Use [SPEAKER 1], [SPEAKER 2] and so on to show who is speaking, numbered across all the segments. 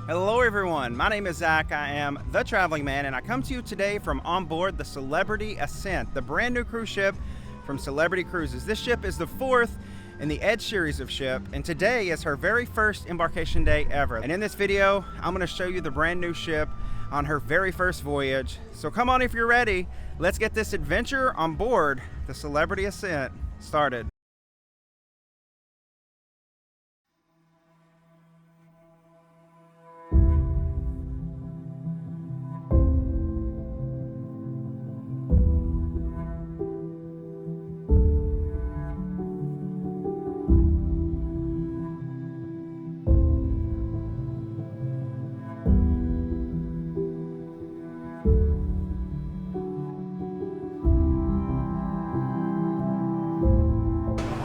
[SPEAKER 1] Hello everyone, my name is Zach. I am the Traveling Man and I come to you today from on board the Celebrity Ascent, the brand new cruise ship from Celebrity Cruises. This ship is the fourth in the Edge series of ship, and today is her very first embarkation day ever. And in this video, I'm going to show you the brand new ship on her very first voyage. So come on if you're ready, let's get this adventure on board the Celebrity Ascent started.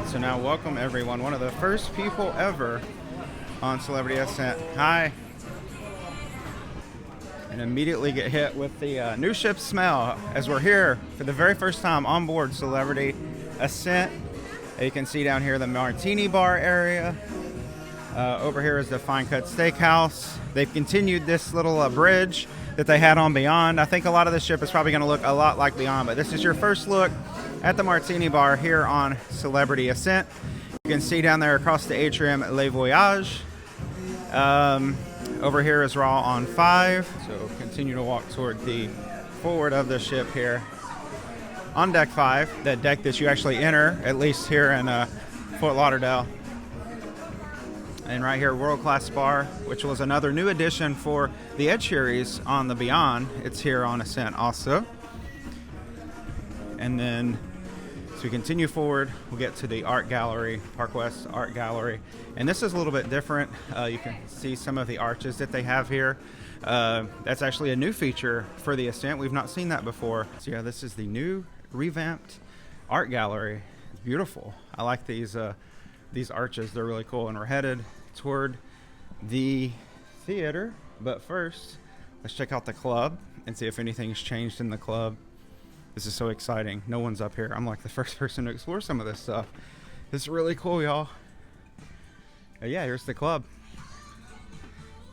[SPEAKER 1] So now welcome everyone, one of the first people ever on Celebrity Ascent. Hi. And immediately get hit with the new ship smell as we're here for the very first time on board Celebrity Ascent. You can see down here the Martini Bar area. Over here is the Fine Cut Steakhouse. They've continued this little bridge that they had on Beyond. I think a lot of this ship is probably going to look a lot like Beyond, but this is your first look at the Martini Bar here on Celebrity Ascent. You can see down there across the atrium Le Voyage. Over here is Raw on 5. So continue to walk toward the forward of the ship here. On deck 5, that deck that you actually enter, at least here in Fort Lauderdale. And right here, World Class Bar, which was another new addition for the Edge series on the Beyond. It's here on Ascent also. And then, as we continue forward, we'll get to the Art Gallery, Park West Art Gallery. And this is a little bit different. You can see some of the arches that they have here. That's actually a new feature for the Ascent. We've not seen that before. So yeah, this is the new revamped Art Gallery. It's beautiful. I like these arches. They're really cool. And we're headed toward the theater. But first, let's check out the club and see if anything's changed in the club. This is so exciting. No one's up here. I'm like the first person to explore some of this stuff. This is really cool, y'all. Yeah, here's the club.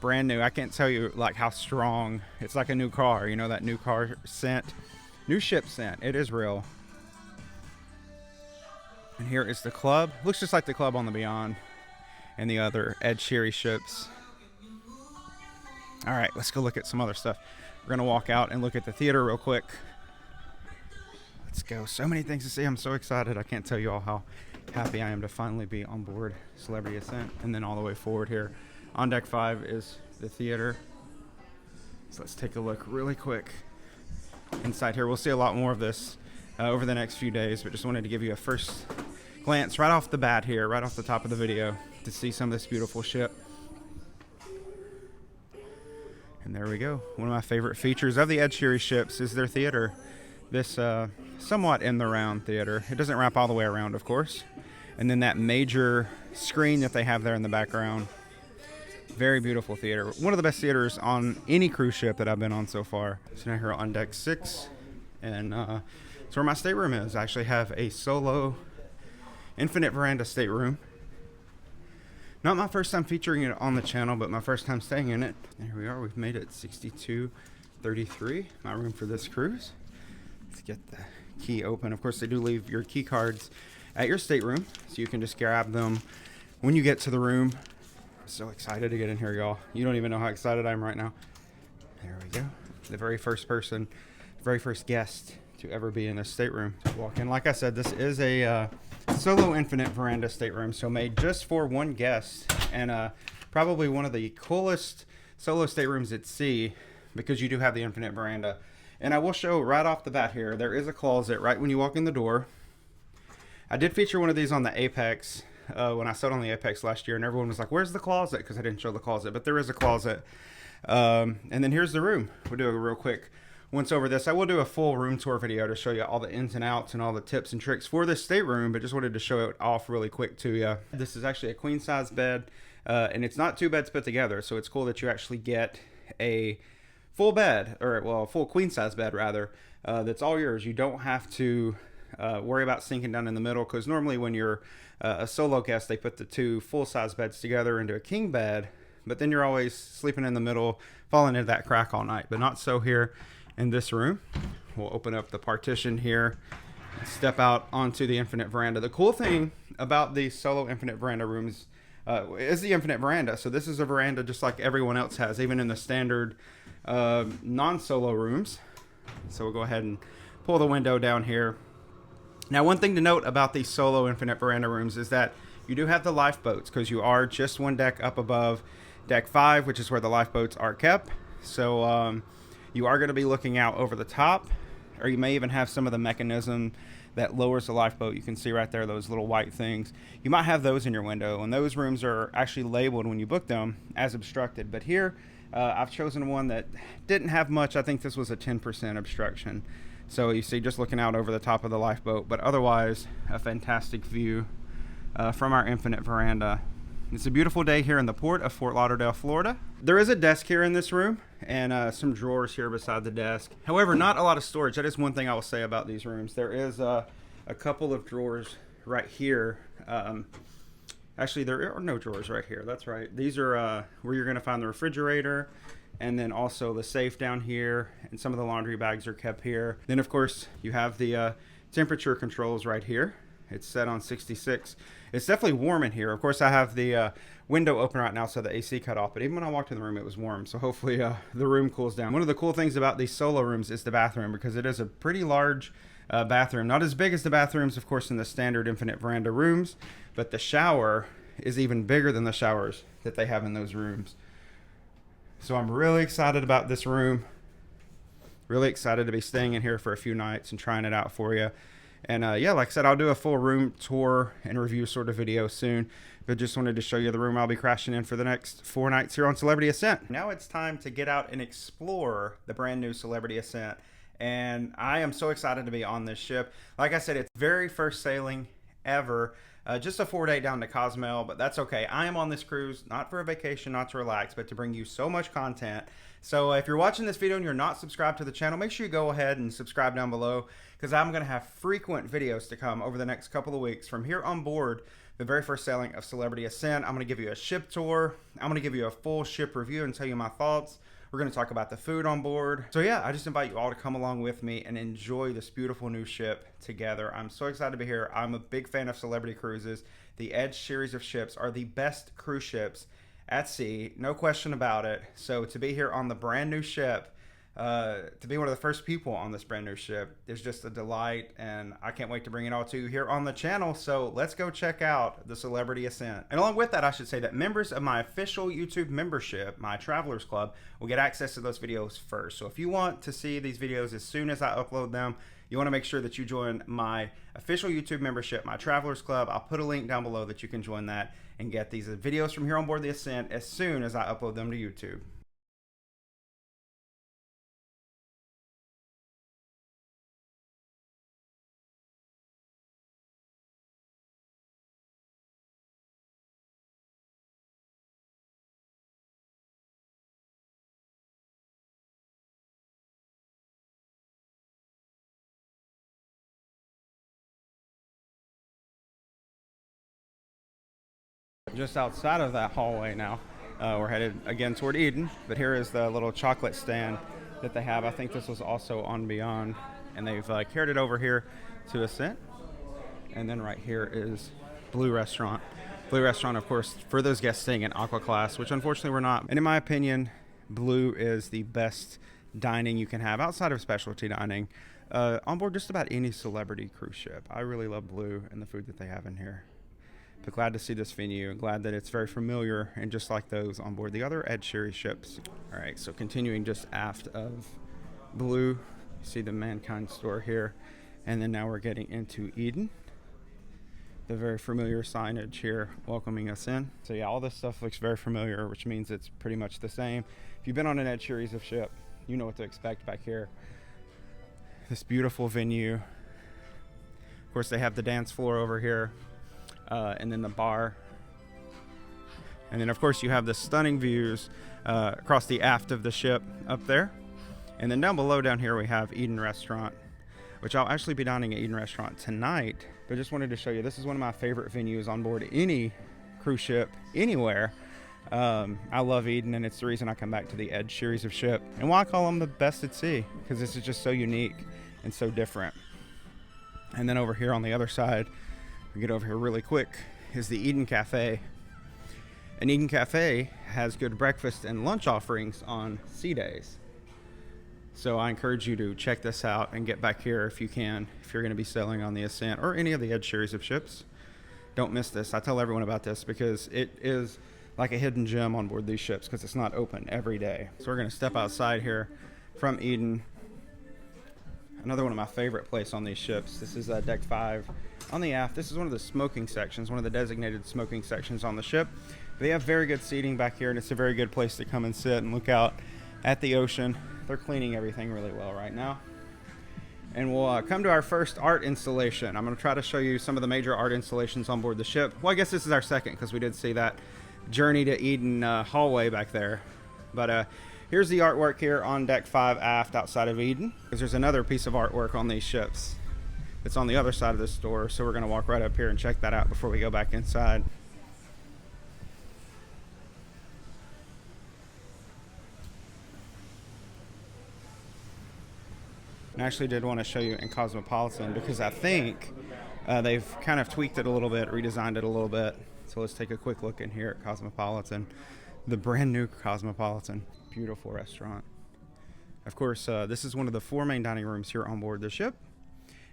[SPEAKER 1] Brand new. I can't tell you like how strong. It's like a new car. You know, that new car scent. New ship scent. It is real. And here is the club. Looks just like the club on the Beyond and the other Edge series ships. All right, let's go look at some other stuff. We're going to walk out and look at the theater real quick. Let's go. So many things to see. I'm so excited. I can't tell you all how happy I am to finally be on board Celebrity Ascent. And then all the way forward here on deck 5 is the theater. So let's take a look really quick inside here. We'll see a lot more of this over the next few days, but just wanted to give you a first glance right off the bat here, right off the top of the video, to see some of this beautiful ship. And there we go. One of my favorite features of the Edge series ships is their theater. This somewhat in the round theater. It doesn't wrap all the way around, of course. And then that major screen that they have there in the background. Very beautiful theater. One of the best theaters on any cruise ship that I've been on so far. So now here on deck 6. And it's where my stateroom is. I actually have a solo infinite veranda stateroom. Not my first time featuring it on the channel, but my first time staying in it. There we are. We've made it 6233, my room for this cruise. Let's get the key open. Of course, they do leave your key cards at your stateroom, so you can just grab them when you get to the room. So excited to get in here, y'all. You don't even know how excited I am right now. There we go. The very first person, very first guest to ever be in this stateroom. Walk in. Like I said, this is a solo infinite veranda stateroom, so made just for one guest, and probably one of the coolest solo staterooms at sea, because you do have the infinite veranda. And I will show right off the bat here, there is a closet right when you walk in the door. I did feature one of these on the Apex when I sailed on the Apex last year, and everyone was like, where's the closet? Because I didn't show the closet, but there is a closet. And then here's the room. We'll do a real quick once over this. I will do a full room tour video to show you all the ins and outs and all the tips and tricks for this stateroom, but just wanted to show it off really quick to you. This is actually a queen size bed, and it's not two beds put together, so it's cool that you actually get a full bed, or well, a full queen size bed rather, that's all yours. You don't have to worry about sinking down in the middle, because normally when you're a solo guest, they put the two full size beds together into a king bed, but then you're always sleeping in the middle, falling into that crack all night. But not so here in this room. We'll open up the partition here and step out onto the infinite veranda. The cool thing about the solo infinite veranda rooms is the infinite veranda. So this is a veranda just like everyone else has, even in the standard non-solo rooms. So we'll go ahead and pull the window down here. Now, one thing to note about these solo infinite veranda rooms is that you do have the lifeboats, because you are just one deck up above deck 5, which is where the lifeboats are kept. So you are going to be looking out over the top, or you may even have some of the mechanism that lowers the lifeboat. You can see right there those little white things. You might have those in your window, and those rooms are actually labeled when you book them as obstructed. But here I've chosen one that didn't have much. I think this was a 10% obstruction. So you see just looking out over the top of the lifeboat, but otherwise a fantastic view from our infinite veranda. It's a beautiful day here in the port of Fort Lauderdale, Florida. There is a desk here in this room and some drawers here beside the desk. However, not a lot of storage. That is one thing I will say about these rooms. There is a couple of drawers right here. Actually, there are no drawers right here. That's right. These are where you're going to find the refrigerator, and then also the safe down here, and some of the laundry bags are kept here. Then, of course, you have the temperature controls right here. It's set on 66. It's definitely warm in here. Of course, I have the window open right now, so the AC cut off. But even when I walked in the room, it was warm. So hopefully the room cools down. One of the cool things about these solo rooms is the bathroom, because it is a pretty large bathroom. Not as big as the bathrooms, of course, in the standard infinite veranda rooms, but the shower is even bigger than the showers that they have in those rooms. So I'm really excited about this room. Really excited to be staying in here for a few nights and trying it out for you. And yeah, like I said, I'll do a full room tour and review sort of video soon. But just wanted to show you the room I'll be crashing in for the next 4 nights here on Celebrity Ascent. Now it's time to get out and explore the brand new Celebrity Ascent. And I am so excited to be on this ship. Like I said, it's very first sailing ever. Just a 4-day down to Cozumel, but that's okay. I am on this cruise, not for a vacation, not to relax, but to bring you so much content. So if you're watching this video and you're not subscribed to the channel, make sure you go ahead and subscribe down below, because I'm going to have frequent videos to come over the next couple of weeks from here on board the very first sailing of Celebrity Ascent. I'm going to give you a ship tour. I'm going to give you a full ship review and tell you my thoughts. We're going to talk about the food on board. So yeah, I just invite you all to come along with me and enjoy this beautiful new ship together. I'm so excited to be here. I'm a big fan of Celebrity Cruises. The Edge series of ships are the best cruise ships at sea, no question about it. So to be here on the brand new ship, to be one of the first people on this brand new ship is just a delight, and I can't wait to bring it all to you here on the channel. So let's go check out the Celebrity Ascent. And along with that, I should say that members of my official YouTube membership, my Travelers Club, will get access to those videos first. So if you want to see these videos as soon as I upload them, you want to make sure that you join my official YouTube membership, my Travelers Club. I'll put a link down below that you can join that and get these videos from here on board the Ascent as soon as I upload them to YouTube. Just outside of that hallway now, we're headed again toward Eden, but here is the little chocolate stand that they have. I think this was also on Beyond, and they've carried it over here to Ascent. And then right here is Blue Restaurant. Blue Restaurant, of course, for those guests staying in Aqua Class, which unfortunately we're not. And in my opinion, Blue is the best dining you can have outside of specialty dining on board just about any celebrity cruise ship. I really love Blue and the food that they have in here. But glad to see this venue, and glad that it's very familiar and just like those on board the other Edge series ships. All right, so continuing just aft of Blue, you see the Mankind store here, and then now we're getting into Eden. The very familiar signage here welcoming us in. So yeah, all this stuff looks very familiar, which means it's pretty much the same. If you've been on an Edge series of ship, you know what to expect back here. This beautiful venue. Of course, they have the dance floor over here. And then the bar. And then, of course, you have the stunning views across the aft of the ship up there. And then down below down here, we have Eden Restaurant, which I'll actually be dining at Eden Restaurant tonight. But just wanted to show you, this is one of my favorite venues on board any cruise ship, anywhere. I love Eden, and it's the reason I come back to the Edge series of ship, and why I call them the best at sea, because this is just so unique and so different. And then over here on the other side, we get over here really quick, is the Eden Cafe. And Eden Cafe has good breakfast and lunch offerings on sea days. So I encourage you to check this out and get back here if you can, if you're going to be sailing on the Ascent or any of the Edge series of ships. Don't miss this. I tell everyone about this because it is like a hidden gem on board these ships because it's not open every day. So we're going to step outside here from Eden. Another one of my favorite places on these ships. This is deck 5 on the aft. This is one of the smoking sections, one of the designated smoking sections on the ship. They have very good seating back here, and it's a very good place to come and sit and look out at the ocean. They're cleaning everything really well right now. And we'll come to our first art installation. I'm going to try to show you some of the major art installations on board the ship. Well, I guess this is our second because we did see that Journey to Eden hallway back there. But here's the artwork here on deck 5 aft outside of Eden. Because there's another piece of artwork on these ships. It's on the other side of this door, so we're going to walk right up here and check that out before we go back inside. I actually did want to show you in Cosmopolitan because I think they've kind of tweaked it a little bit, redesigned it a little bit. So let's take a quick look in here at Cosmopolitan, the brand new Cosmopolitan. Beautiful restaurant. Of course, this is one of the 4 main dining rooms here on board the ship.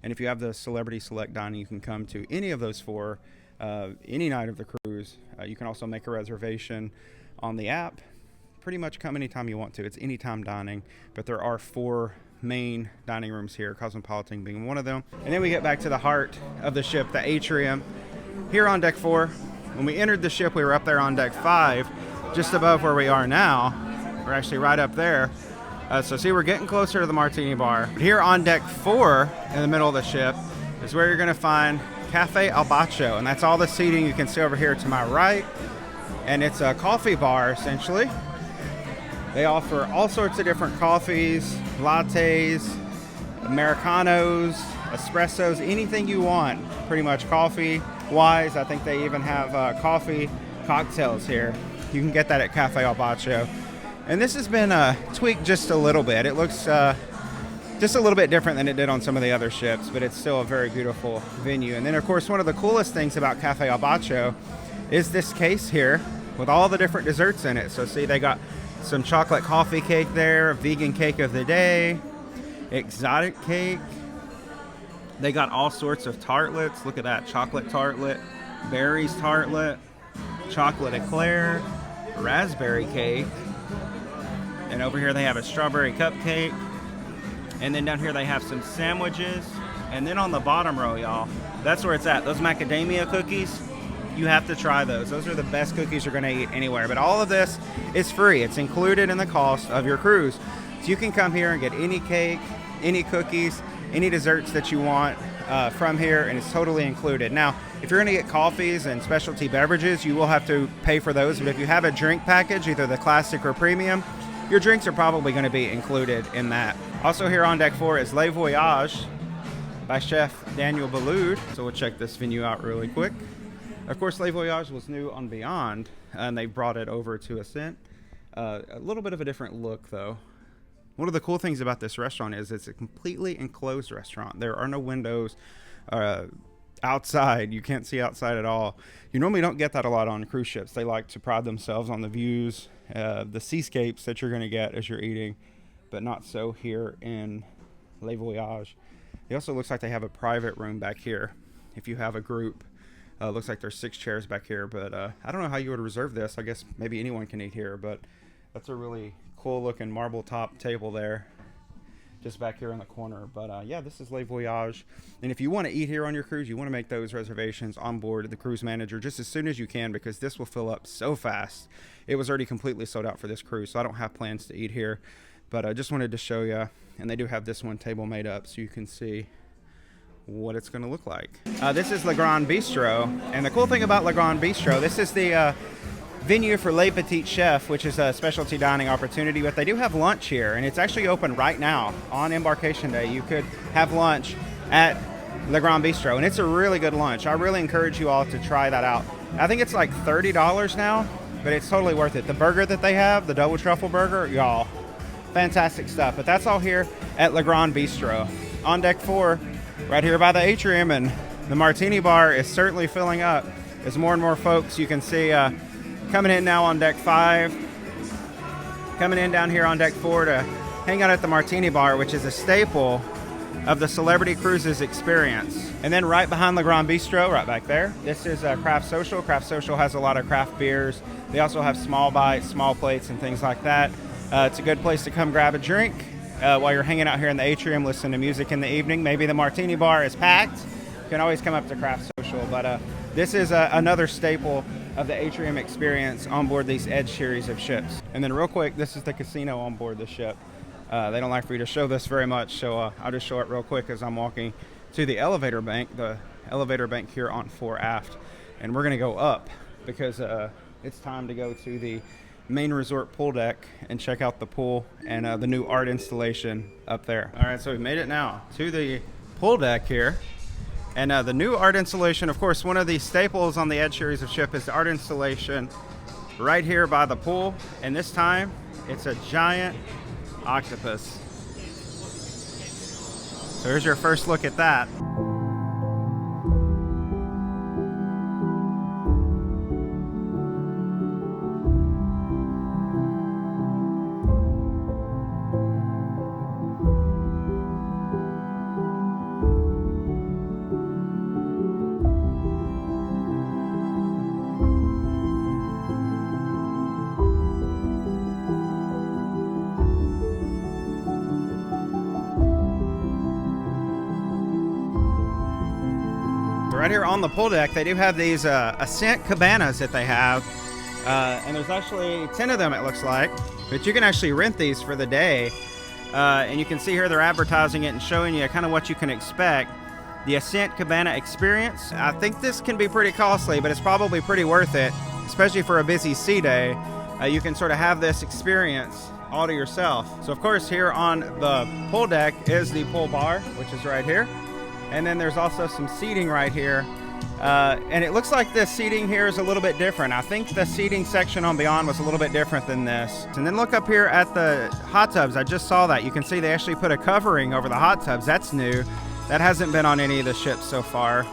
[SPEAKER 1] And if you have the Celebrity Select Dining, you can come to any of those 4 any night of the cruise. You can also make a reservation on the app. Pretty much come anytime you want to. It's anytime dining, but there are 4 main dining rooms here, Cosmopolitan being one of them. And then we get back to the heart of the ship, the atrium, here on deck 4. When we entered the ship, we were up there on deck 5, just above where we are now. We're actually right up there. So see, we're getting closer to the Martini Bar. Here on deck 4, in the middle of the ship, is where you're going to find Cafe Al Bacio, and that's all the seating you can see over here to my right. And it's a coffee bar, essentially. They offer all sorts of different coffees, lattes, Americanos, espressos, anything you want, pretty much coffee-wise. I think they even have coffee cocktails here. You can get that at Cafe Al Bacio. And this has been tweaked just a little bit. It looks just a little bit different than it did on some of the other ships, but it's still a very beautiful venue. And then, of course, one of the coolest things about Cafe Al Bacio is this case here with all the different desserts in it. So see, they got some chocolate coffee cake there, vegan cake of the day, exotic cake. They got all sorts of tartlets. Look at that, chocolate tartlet, berries tartlet, chocolate eclair, raspberry cake. And over here they have a strawberry cupcake. And then down here they have some sandwiches. And then on the bottom row, y'all, that's where it's at. Those macadamia cookies, you have to try those. Those are the best cookies you're going to eat anywhere. But all of this is free. It's included in the cost of your cruise. So you can come here and get any cake, any cookies, any desserts that you want from here, and it's totally included. Now, if you're going to get coffees and specialty beverages, you will have to pay for those. But if you have a drink package, either the classic or premium, your drinks are probably going to be included in that. Also here on deck 4 is Le Voyage by Chef Daniel Boulud. So we'll check this venue out really quick. Of course, Le Voyage was new on Beyond, and they brought it over to Ascent. A little bit of a different look, though. One of the cool things about this restaurant is it's a completely enclosed restaurant. There are no windows outside. You can't see outside at all. You normally don't get that a lot on cruise ships. They like to pride themselves on the views, the seascapes that you're going to get as you're eating, but not so here in Le Voyage. It also looks like they have a private room back here if you have a group. Looks like there's 6 chairs back here, but I don't know how you would reserve this. I guess maybe anyone can eat here, but that's a really cool looking marble top table there just back here in the corner. But yeah, this is Le Voyage. And if you want to eat here on your cruise, you want to make those reservations on board the cruise manager just as soon as you can, because this will fill up so fast. It was already completely sold out for this cruise, so I don't have plans to eat here. But I just wanted to show you, and they do have this one table made up so you can see what it's going to look like. This is Le Grand Bistro, and the cool thing about Le Grand Bistro, this is the venue for Le Petit Chef, which is a specialty dining opportunity, but they do have lunch here, and it's actually open right now on embarkation day. You could have lunch at Le Grand Bistro, and it's a really good lunch. I really encourage you all to try that out. I think it's like $30 now, but it's totally worth it. The burger that they have, the double truffle burger, y'all, fantastic stuff. But that's all here at Le Grand Bistro. On deck 4, right here by the atrium, and the martini bar is certainly filling up. There's more and more folks you can see coming in now on deck 5, coming in down here on deck 4 to hang out at the martini bar, which is a staple of the Celebrity Cruises experience. And then right behind Le Grand Bistro, right back there, this is Craft Social. Craft Social has a lot of craft beers. They also have small bites, small plates, and things like that. It's a good place to come grab a drink while you're hanging out here in the atrium, listening to music in the evening. Maybe the martini bar is packed. You can always come up to Craft Social. But this is another staple of the atrium experience on board these Edge series of ships. And then real quick, this is the casino on board the ship. They don't like for you to show this very much, so I'll just show it real quick as I'm walking to the elevator bank here on 4 aft. And we're going to go up because it's time to go to the main resort pool deck and check out the pool and the new art installation up there. All right, so we made it now to the pool deck here. And the new art installation, of course, one of the staples on the Edge series of ship is the art installation right here by the pool. And this time, it's a giant octopus. So here's your first look at that. Right here on the pool deck, they do have these Ascent cabanas that they have, and there's actually 10 of them, it looks like, but you can actually rent these for the day, and you can see here they're advertising it and showing you kind of what you can expect. The Ascent Cabana experience, I think this can be pretty costly, but it's probably pretty worth it, especially for a busy sea day. You can sort of have this experience all to yourself. So of course here on the pool deck is the pool bar, which is right here. And then there's also some seating right here. And it looks like the seating here is a little bit different. I think the seating section on Beyond was a little bit different than this. And then look up here at the hot tubs. I just saw that. You can see they actually put a covering over the hot tubs. That's new. That hasn't been on any of the ships so far.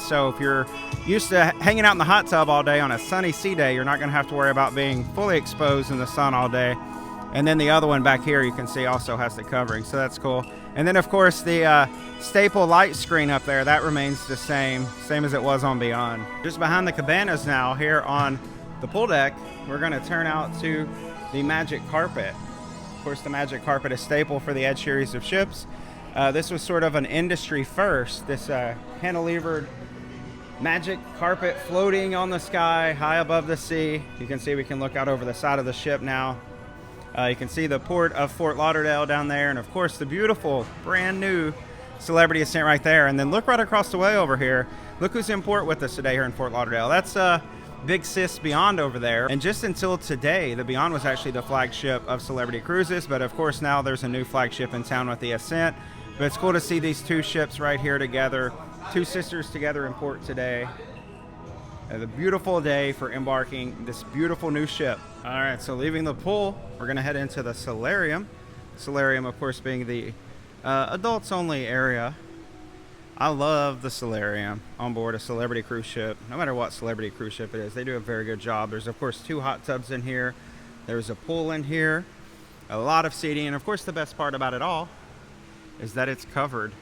[SPEAKER 1] So if you're used to hanging out in the hot tub all day on a sunny sea day, you're not going to have to worry about being fully exposed in the sun all day. And then the other one back here you can see also has the covering, so that's cool. And then of course the staple light screen up there, that remains the same as it was on Beyond. Just behind the cabanas now here on the pool deck, we're going to turn out to the Magic Carpet. Of course the Magic Carpet is staple for the Edge series of ships. This was sort of an industry first, this cantilevered Magic Carpet floating on the sky high above the sea. You can see we can look out over the side of the ship now. You can see the port of Fort Lauderdale down there, and of course the beautiful brand new Celebrity Ascent right there. And then look right across the way over here. Look who's in port with us today here in Fort Lauderdale. That's Big Sis Beyond over there. And just until today, the Beyond was actually the flagship of Celebrity Cruises, but of course now there's a new flagship in town with the Ascent. But it's cool to see these two ships right here together, two sisters together in port today. The beautiful day for embarking this beautiful new ship. All right, so leaving the pool, we're gonna head into the solarium. Solarium, of course, being the adults only area. I love the solarium on board a Celebrity cruise ship. No matter what Celebrity cruise ship it is, they do a very good job. There's of course 2 hot tubs in here. There's a pool in here, a lot of seating, and of course the best part about it all is that it's covered.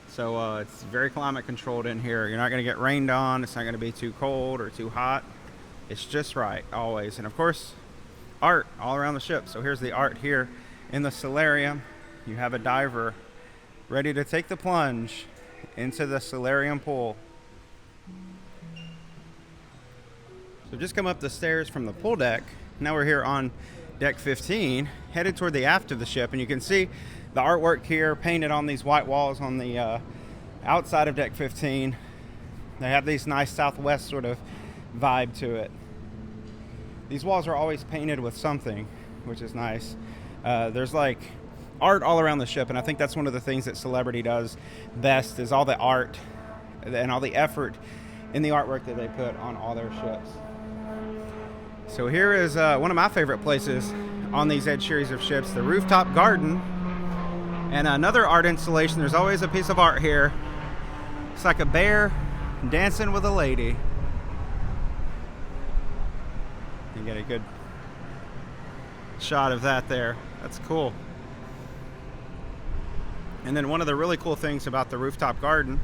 [SPEAKER 1] So it's very climate controlled in here. You're not going to get rained on. It's not going to be too cold or too hot. It's just right, always. And of course, art all around the ship. So here's the art here in the solarium. You have a diver ready to take the plunge into the solarium pool. So just come up the stairs from the pool deck. Now we're here on deck 15, headed toward the aft of the ship. And you can see the artwork here painted on these white walls on the outside of deck 15. They have these nice southwest sort of vibe to it. These walls are always painted with something, which is nice. There's like art all around the ship, and I think that's one of the things that Celebrity does best is all the art and all the effort in the artwork that they put on all their ships. So here is one of my favorite places on these Edge series of ships, the rooftop garden. And another art installation. There's always a piece of art here. It's like a bear dancing with a lady. You get a good shot of that there. That's cool. And then one of the really cool things about the rooftop garden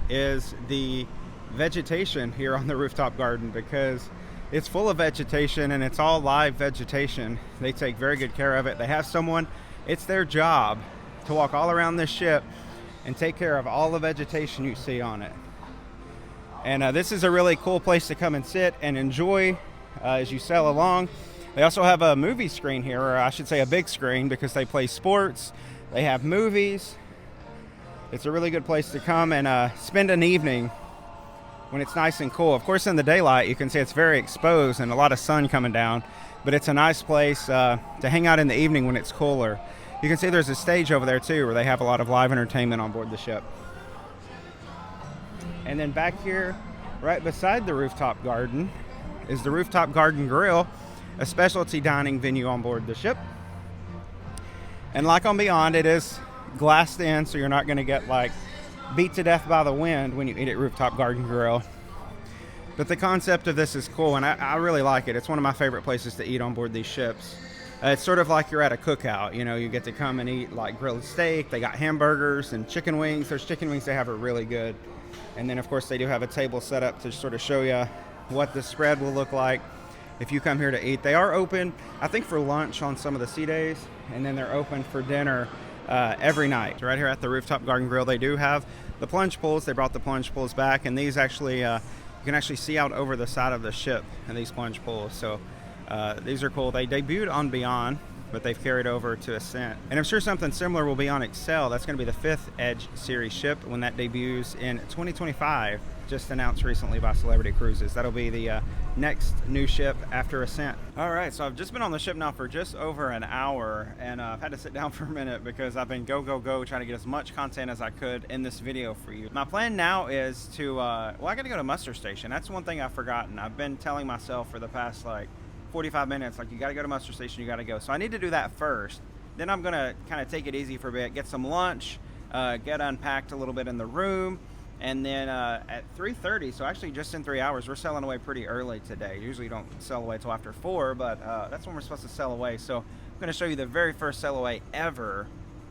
[SPEAKER 1] is the vegetation here on the rooftop garden, because it's full of vegetation and it's all live vegetation. They take very good care of it. They have someone, it's their job to walk all around this ship and take care of all the vegetation you see on it. And this is a really cool place to come and sit and enjoy as you sail along. They also have a movie screen here, or I should say a big screen, because they play sports. They have movies. It's a really good place to come and spend an evening when it's nice and cool. Of course, in the daylight, you can see it's very exposed and a lot of sun coming down, but it's a nice place to hang out in the evening when it's cooler. You can see there's a stage over there too where they have a lot of live entertainment on board the ship. And then back here, right beside the rooftop garden, is the Rooftop Garden Grill, a specialty dining venue on board the ship. And like on Beyond, it is glassed in, so you're not going to get like beat to death by the wind when you eat at Rooftop Garden Grill. But the concept of this is cool, and I really like it. It's one of my favorite places to eat on board these ships. It's sort of like you're at a cookout. You know, you get to come and eat like grilled steak. They got hamburgers and chicken wings. Those chicken wings they have are really good. And then, of course, they do have a table set up to sort of show you what the spread will look like if you come here to eat. They are open, I think, for lunch on some of the sea days, and then they're open for dinner every night. Right here at the Rooftop Garden Grill, they do have the plunge pools. They brought the plunge pools back, and these actually, you can actually see out over the side of the ship in these plunge pools. So these are cool. They debuted on Beyond, but they've carried over to Ascent. And I'm sure something similar will be on Excel. That's going to be the 5th Edge series ship when that debuts in 2025, just announced recently by Celebrity Cruises. That'll be the next new ship after Ascent. All right, so I've just been on the ship now for just over an hour, and I've had to sit down for a minute because I've been go trying to get as much content as I could in this video for you. My plan now is to, well, I gotta go to muster station. That's one thing I've forgotten. I've been telling myself for the past like 45 minutes, like, you got to go to muster station, you got to go. So I need to do that first. Then I'm going to kind of take it easy for a bit, get some lunch, get unpacked a little bit in the room. And then at 3:30, so actually just in 3 hours, we're sailing away pretty early today. Usually don't sail away till after 4, but that's when we're supposed to sail away. So I'm going to show you the very first sail away ever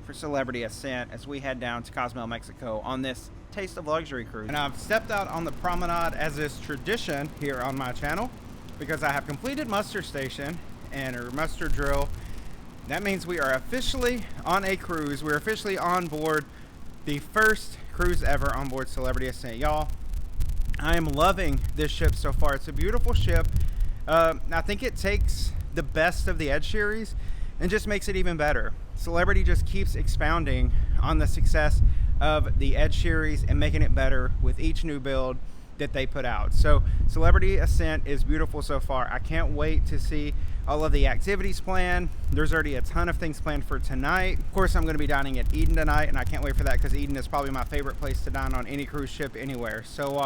[SPEAKER 1] for Celebrity Ascent as we head down to Cozumel, Mexico on this Taste of Luxury cruise. And I've stepped out on the promenade as is tradition here on my channel, because I have completed muster station and a muster drill. That means we are officially on a cruise. We're officially on board the first cruise ever on board Celebrity Ascent. Y'all, I am loving this ship so far. It's a beautiful ship. I think it takes the best of the Edge series and just makes it even better. Celebrity just keeps expounding on the success of the Edge series and making it better with each new build that they put out. So Celebrity Ascent is beautiful so far. I can't wait to see all of the activities planned. There's already a ton of things planned for tonight. Of course, I'm going to be dining at Eden tonight, and I can't wait for that because Eden is probably my favorite place to dine on any cruise ship anywhere. So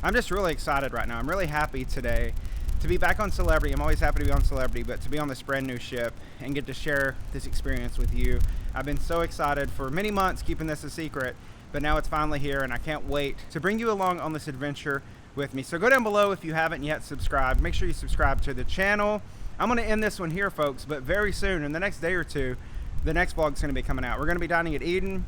[SPEAKER 1] I'm just really excited right now. I'm really happy today to be back on Celebrity. I'm always happy to be on Celebrity, but to be on this brand new ship and get to share this experience with you. I've been so excited for many months keeping this a secret, but now it's finally here, and I can't wait to bring you along on this adventure with me. So go down below if you haven't yet subscribed. Make sure you subscribe to the channel. I'm going to end this one here, folks, but very soon, in the next day or two, the next vlog is going to be coming out. We're going to be dining at Eden.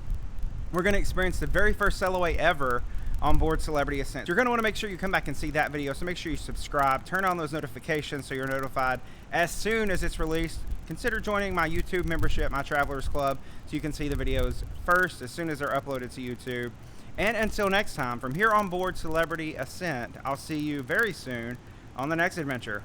[SPEAKER 1] We're going to experience the very first sail away ever on board Celebrity Ascent. You're going to want to make sure you come back and see that video, so make sure you subscribe, turn on those notifications so you're notified as soon as it's released. Consider joining my YouTube membership, my Travelers Club, so you can see the videos first as soon as they're uploaded to YouTube. And until next time, from here on board Celebrity Ascent, I'll see you very soon on the next adventure.